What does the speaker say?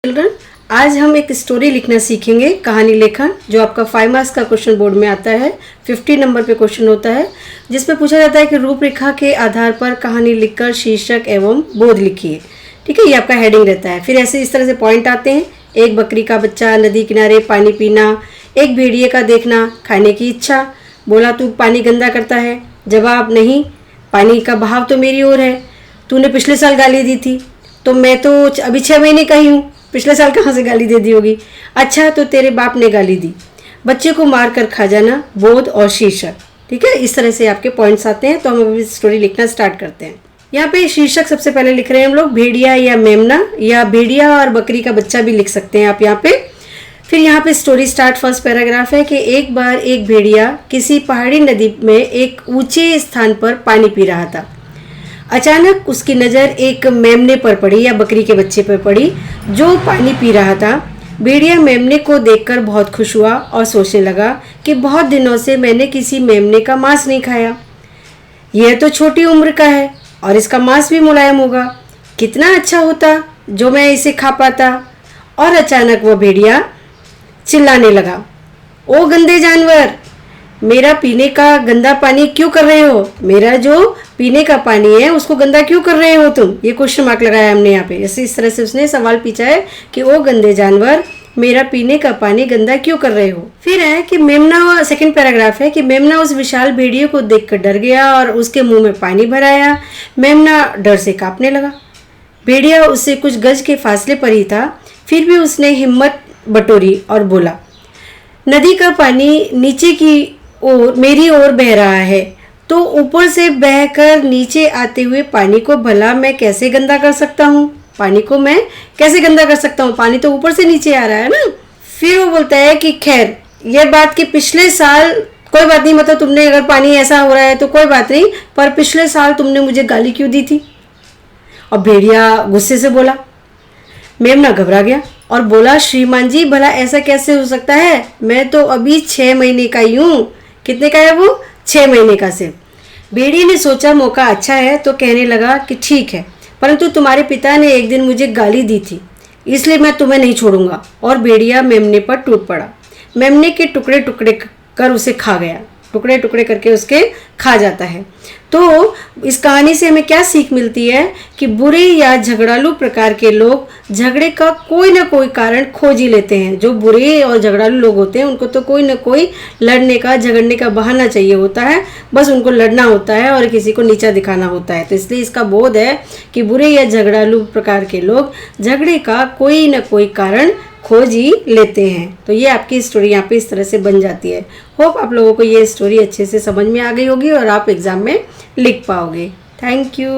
Children, आज हम एक स्टोरी लिखना सीखेंगे, कहानी लेखन, जो आपका 5 मार्क्स का क्वेश्चन बोर्ड में आता है। 50 नंबर पे क्वेश्चन होता है, जिसमें पूछा जाता है कि रूपरेखा के आधार पर कहानी लिखकर शीर्षक एवं बोध लिखिए। ठीक है, ये आपका हेडिंग रहता है। फिर ऐसे इस तरह से पॉइंट आते हैं। एक बकरी का बच्चा, नदी किनारे पानी पीना, एक भेड़िए का देखना, खाने की इच्छा, बोला तू पानी गंदा करता है, जवाब नहीं, पानी का बहाव तो मेरी ओर है, तूने पिछले साल गाली दी थी, तो मैं तो अभी 6 महीने का ही हूँ, पिछले साल कहाँ से गाली दे दी होगी, अच्छा तो तेरे बाप ने गाली दी, बच्चे को मार कर खा जाना, बोध और शीर्षक। ठीक है, इस तरह से आपके पॉइंट्स आते हैं। तो हम अभी स्टोरी लिखना स्टार्ट करते हैं। यहाँ पे शीर्षक सबसे पहले लिख रहे हैं हम लोग, भेड़िया या मेमना, या भेड़िया और बकरी का बच्चा भी लिख सकते हैं आप यहाँ पे। फिर यहाँ पे स्टोरी स्टार्ट, फर्स्ट पैराग्राफ है कि एक बार एक भेड़िया किसी पहाड़ी नदी में एक ऊंचे स्थान पर पानी पी रहा था। अचानक उसकी नज़र एक मेमने पर पड़ी, या बकरी के बच्चे पर पड़ी, जो पानी पी रहा था। भेड़िया मेमने को देखकर बहुत खुश हुआ और सोचने लगा कि बहुत दिनों से मैंने किसी मेमने का मांस नहीं खाया। यह तो छोटी उम्र का है और इसका मांस भी मुलायम होगा, कितना अच्छा होता जो मैं इसे खा पाता। और अचानक वह भेड़िया चिल्लाने लगा, ओ गंदे जानवर, मेरा पीने का गंदा पानी क्यों कर रहे हो? मेरा जो पीने का पानी है उसको गंदा क्यों कर रहे हो तुम? ये क्वेश्चन मार्क लगाया हमने यहाँ पे। ऐसे इस तरह से उसने सवाल पूछा है कि ओ गंदे जानवर, मेरा पीने का पानी गंदा क्यों कर रहे हो? फिर है कि मेमना, सेकंड पैराग्राफ है कि मेमना उस विशाल भेड़िए को देखकर डर गया और उसके मुंह में पानी भर आया। मेमना डर से कांपने लगा। भेड़िया उससे कुछ गज के फासले पर ही था, फिर भी उसने हिम्मत बटोरी और बोला, नदी का पानी नीचे की ओर मेरी ओर बह रहा है, तो ऊपर से बहकर नीचे आते हुए पानी को भला मैं कैसे गंदा कर सकता हूँ? पानी को मैं कैसे गंदा कर सकता हूँ? पानी तो ऊपर से नीचे आ रहा है ना। फिर वो बोलता है कि खैर, यह बात कि पिछले साल कोई बात नहीं, मतलब तुमने अगर पानी ऐसा हो रहा है तो कोई बात नहीं, पर पिछले साल तुमने मुझे गाली क्यों दी थी? और भेड़िया गुस्से से बोला। मेमना घबरा गया और बोला, श्रीमान जी, भला ऐसा कैसे हो सकता है? मैं तो अभी 6 महीने का ही हूँ। कितने का है वो? 6 महीने का सिर्फ। भेड़िए ने सोचा मौका अच्छा है, तो कहने लगा कि ठीक है, परंतु तुम्हारे पिता ने एक दिन मुझे गाली दी थी, इसलिए मैं तुम्हें नहीं छोड़ूंगा। और भेड़िया मेमने पर टूट पड़ा। मेमने के टुकड़े टुकड़े कर उसे खा गया, टुकड़े टुकड़े करके उसके खा जाता है। तो इस कहानी से हमें क्या सीख मिलती है कि बुरे या झगड़ालू प्रकार के लोग झगड़े का कोई ना कोई कारण खोज ही लेते हैं। जो बुरे और झगड़ालू लोग होते हैं उनको तो कोई ना कोई लड़ने का, झगड़ने का बहाना चाहिए होता है, बस उनको लड़ना होता है और किसी को नीचा दिखाना होता है। तो इसलिए इसका बोध है कि बुरे या झगड़ालू प्रकार के लोग झगड़े का कोई ना कोई कारण खोज ही लेते हैं। तो ये आपकी स्टोरी यहाँ पे इस तरह से बन जाती है। होप आप लोगों को ये स्टोरी अच्छे से समझ में आ गई होगी और आप एग्जाम में लिख पाओगे। Thank you.